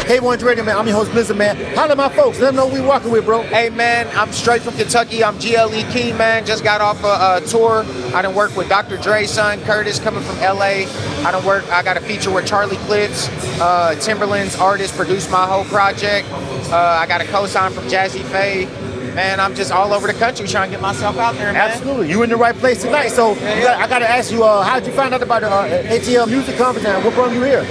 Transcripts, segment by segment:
K-100 Radio, man. I'm your host, Blizzard, man. Holla at my folks. Let them know who we walking with, bro. Hey, man, I'm straight from Kentucky. I'm GLE KEE, man. Just got off a tour. I done worked with Dr. Dre's son, Curtis, coming from LA. I got a feature with Charlie Clips, Timberland's artist, produced my whole project. I got a co-sign from Jazzy Faye. Man, I'm just all over the country trying to get myself out there, man. Absolutely. You in the right place tonight. So I got to ask you, how did you find out about the ATL Music Conference and what brought you here?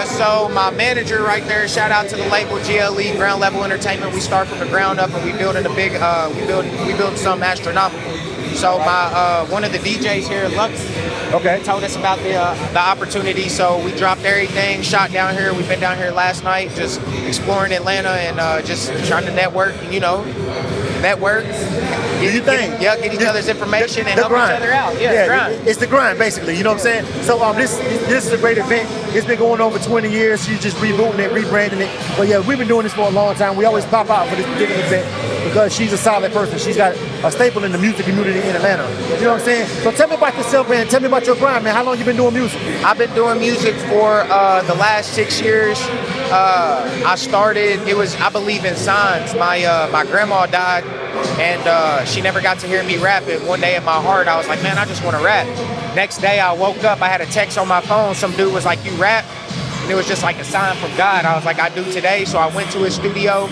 So my manager right there, shout out to the label GLE, Ground Level Entertainment. We start from the ground up and we building a big, we building something astronomical. So my one of the DJs here, Lux, told us about the opportunity. So we dropped everything, shot down here. We've been down here last night, just exploring Atlanta and just trying to network. You know, network. Get each other's information and help each other out. Yeah, grind. It's the grind, basically. You know what I'm saying? So this is a great event. It's been going on for 20 years. She's just rebooting it, rebranding it. But yeah, we've been doing this for a long time. We always pop out for this particular event because she's a solid person. She's got a staple in the music community in Atlanta. You know what I'm saying? So tell me about yourself, man. Tell me about your grind, man. How long you been doing music? I've been doing music for the last 6 years. I started, I believe in signs. My grandma died and she never got to hear me rap. And one day in my heart, I was like, man, I just want to rap. Next day I woke up, I had a text on my phone. Some dude was like, you rap? And it was just like a sign from God. I was like, I do today. So I went to his studio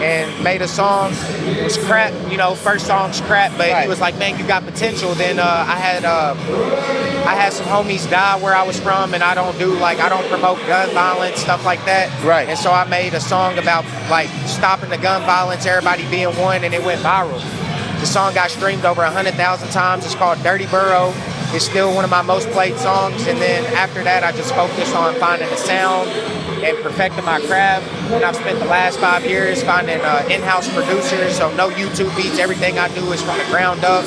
and made a song. It was crap, you know, first song's crap, but he was like, man, you got potential. Then I had some homies die where I was from, and I don't promote gun violence, stuff like that. Right. And so I made a song about like stopping the gun violence, everybody being one, and it went viral. The song got streamed over 100,000 times. It's called Dirty Borough. It's still one of my most played songs. And then after that, I just focused on finding a sound and perfecting my craft. And I've spent the last 5 years finding in-house producers, so no YouTube beats. Everything I do is from the ground up.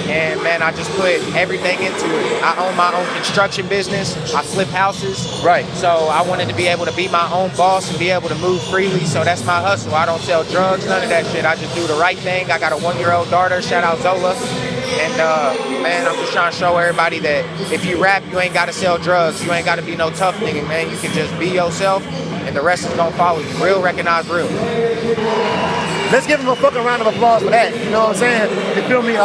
And man, I just put everything into it. I own my own construction business. I flip houses. Right. So I wanted to be able to be my own boss and be able to move freely. So that's my hustle. I don't sell drugs, none of that shit. I just do the right thing. I got a 1-year-old daughter, shout out Zola. And man, I'm just trying to show everybody that if you rap, you ain't gotta sell drugs. You ain't gotta be no tough nigga, man. You can just be yourself and the rest is gonna follow you. Real recognize real. Let's give him a fucking round of applause for that. You know what I'm saying? You feel me?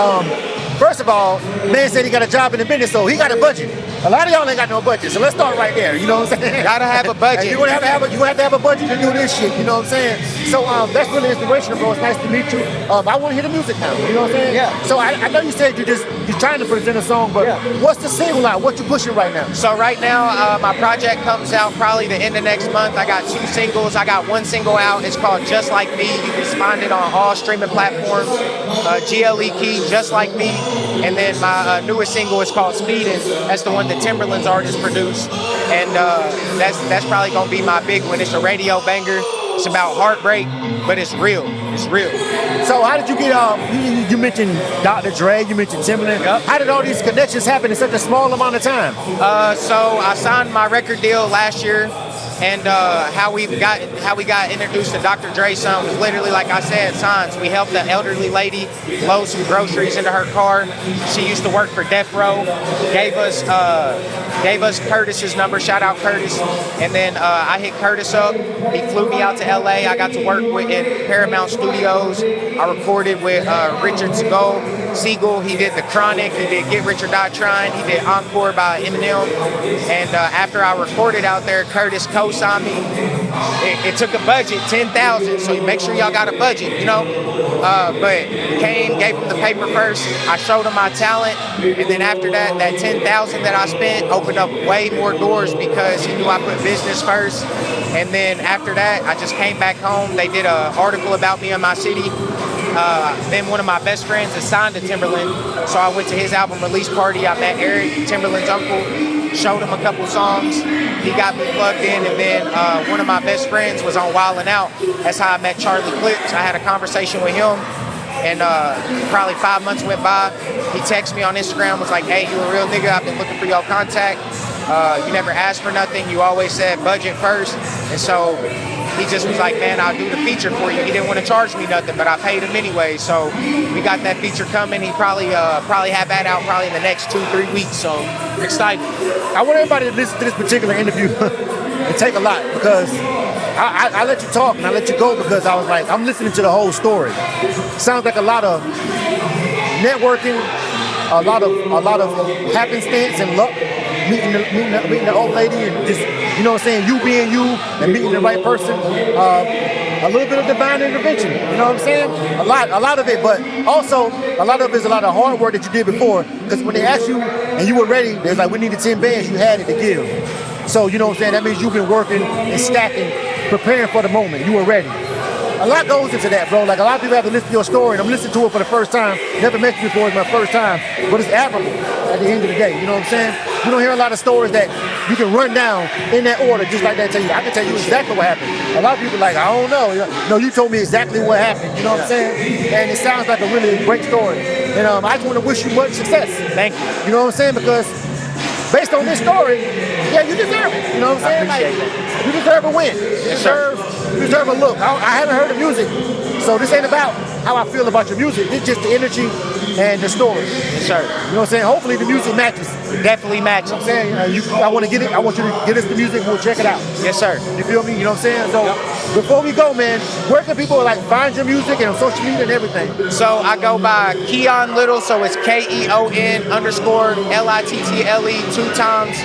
First of all, man said he got a job in the business, so he got a budget. A lot of y'all ain't got no budget, so let's start right there. You know what I'm saying? Gotta have a budget. You have to have a budget to do this shit. You know what I'm saying? So that's really inspirational, bro. It's nice to meet you. I want to hear the music now. You know what I'm saying? Yeah. So I know you said you're trying to present a song, but what's the single out? What you pushing right now? So right now, my project comes out probably the end of next month. I got 2 singles. I got 1 single out. It's called Just Like Me. You can find it on all streaming platforms. GLE KEE, Just Like Me. And then my newest single is called Speedin'. That's the one that Timberland's artist produced. And that's probably gonna be my big one. It's a radio banger. It's about heartbreak, but it's real. It's real. So how did you get you mentioned Dr. Dre, you mentioned Timberland. Yep. How did all these connections happen in such a small amount of time? So I signed my record deal last year. And how we got introduced to Dr. Dre's son was literally, like I said, signs. We helped the elderly lady load some groceries into her car. She used to work for Death Row. Gave us Curtis's number. Shout out Curtis. And then I hit Curtis up. He flew me out to LA. I got to work in Paramount Studios. I recorded with Richard Siegel. He did The Chronic. He did Get Rich or Die Trying. He did Encore by Eminem. And after I recorded out there, Curtis co-signed me. It took a budget, $10,000, so make sure y'all got a budget, you know. But gave him the paper first. I showed him my talent, and then after that $10,000 that I spent opened up way more doors because he knew I put business first. And then after that, I just came back home. They did an article about me in my city. Then one of my best friends is signed to Timberland, so I went to his album release party. I met Eric, Timberland's uncle, showed him a couple songs. He got me plugged in, and then one of my best friends was on Wildin' Out. That's how I met Charlie Clips. I had a conversation with him, and probably 5 months went by. He texted me on Instagram, was like, hey, you a real nigga, I've been looking for your contact. You never asked for nothing. You always said budget first. And so he just was like, man, I'll do the feature for you. He didn't want to charge me nothing, but I paid him anyway. So we got that feature coming. He probably have that out probably in the next 2-3 weeks. So excited. I want everybody to listen to this particular interview and take a lot, because I let you talk and I let you go because I was like, I'm listening to the whole story. Sounds like a lot of networking, a lot of happenstance and luck, meeting the old lady and just, you know what I'm saying, you being you and meeting the right person. A little bit of divine intervention, you know what I'm saying? A lot of it, but also a lot of it is a lot of hard work that you did before, because when they asked you and you were ready, they're like, we needed 10 bands, you had it to give. So, you know what I'm saying, that means you've been working and stacking, preparing for the moment, you were ready. A lot goes into that, bro. Like, a lot of people have to listen to your story, and I'm listening to it for the first time. Never met you before, it's my first time, but it's admirable at the end of the day, you know what I'm saying? You don't hear a lot of stories that you can run down in that order just like that. I can tell you exactly what happened. A lot of people are like, I don't know. No, you told me exactly what happened, you know what I'm saying? And it sounds like a really great story. And I just want to wish you much success. Thank you. You know what I'm saying? Because based on this story, yeah, you deserve it. You know what I'm saying? I appreciate it. You deserve a win. Yes, You deserve a look. I haven't heard the music, so this ain't about how I feel about your music. It's just the energy and the story. Yes, sir. You know what I'm saying? Hopefully the music matches. It definitely matches. You know what I'm saying? I want to get it. I want you to get us the music. We'll check it out. Yes, sir. You feel me? You know what I'm saying? So before we go, man, where can people like find your music and on social media and everything? So I go by Keon Little, so it's KEON_LITTLE 2 times.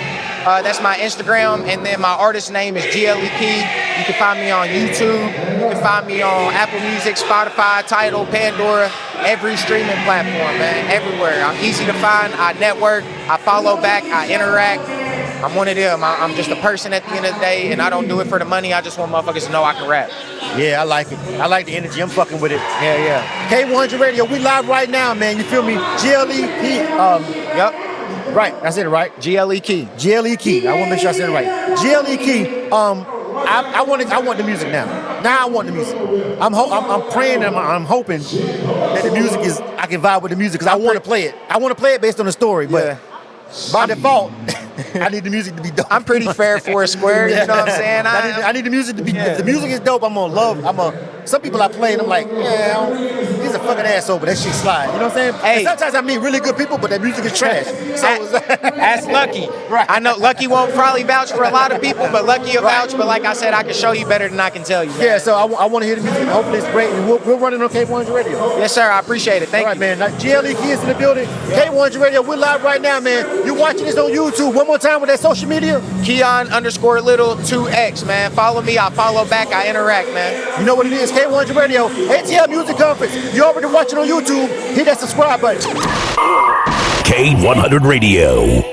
That's my Instagram, and then my artist name is GLE KEE. You can find me on YouTube. You can find me on Apple Music, Spotify, Tidal, Pandora, every streaming platform, man, everywhere. I'm easy to find. I network. I follow back. I interact. I'm one of them. I'm just a person at the end of the day, and I don't do it for the money. I just want motherfuckers to know I can rap. Yeah, I like it. I like the energy. I'm fucking with it. Yeah. K-100 Radio. We live right now, man. You feel me? GLE KEE. Yep. Right, I said it right. GLE KEE. GLE KEE. I want to make sure I said it right. GLE KEE. I want the music now. Now I want the music. I'm praying and I'm hoping that the music is, I can vibe with the music, because I want to play it. I want to play it based on the story, but by default, I need the music to be dope. I'm pretty fair for a square, you know what I'm saying? I need the music to be, if the music is dope, I'm gonna love, some people I play and I'm like, yeah, he's a fucking asshole, but that shit slide. You know what I'm saying? Hey. And sometimes I meet really good people, but that music is trash. So That's Lucky. Right. I know Lucky won't probably vouch for a lot of people, but Lucky will vouch. But like I said, I can show you better than I can tell you, man. Yeah, so I want to hear the music. Hopefully it's great. And we'll run it on K-100 Radio. Yes, sir. I appreciate it. Thank you. All right, man. Now, GLE KEE is in the building. K-100 Radio. We're live right now, man. You're watching this on YouTube. One more time with that social media. Keon_Little 2X, man. Follow me. I follow back. I interact, man. You know what it is. K-100 Radio. ATL Music Conference. You already watching on YouTube. Hit that subscribe button. K100 Radio.